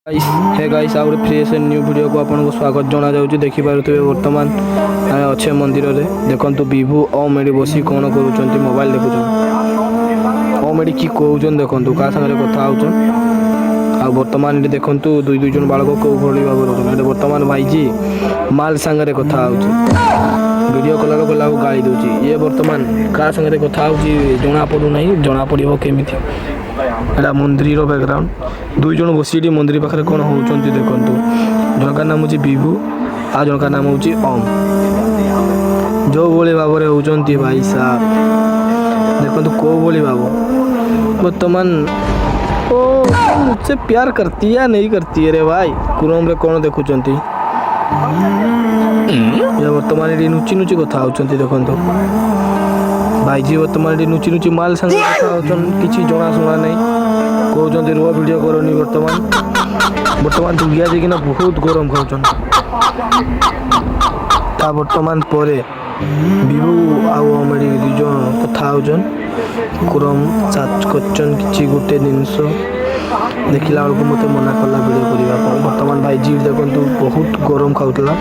हे guys out fresh new video को आपको स्वागत जना जाउची देखि पारुतबे वर्तमान आमे अच्छे मंदिर रे देखंतु विभु ओम एडी बसी कोन करूचंती मोबाइल देखुचन ओम एडी की कहउचन देखंतु का संगे कथा आउचन आ वर्तमान देखंतु दुई दुई जन बालक को भोली बाबू रहउचन एडे वर्तमान भाईजी माल संगे कथा आउची वीडियो कलर को लागू गाली दोची ये वर्तमान का संगे कथा आउची जना पडु नाही जना पडिबो केमिति एटा मंदिर बैकग्राउंड दुई जन बसी मंदिर पाखे कौन होती देखु जनका नाम हूँ विभु आ जनका नाम हूँ ओम जो भली भाव में होती भाई साहब देखो कौ भली भाव बर्तमान ओ मुझसे प्यार करती है नहीं करती है रे भाई कुरम रे कौन देखुं बर्तमान ये नुची नुची कथा होती देखो भाईजी बर्तमान नुची नुची माल संग कथा होचन किछि जना सुना नहीं कहते रुआ वीडियो करनी बर्तमान दुगिया देखिना बहुत गरम खाऊन ता बर्तमान परे विभु आमेडी दुज कथा होचन कुरम चाच करचन किछि गोटे जिनस देखला बेलू मत मना कला वीडियो करने बर्तमान भाईजी देखो बहुत गरम खाऊला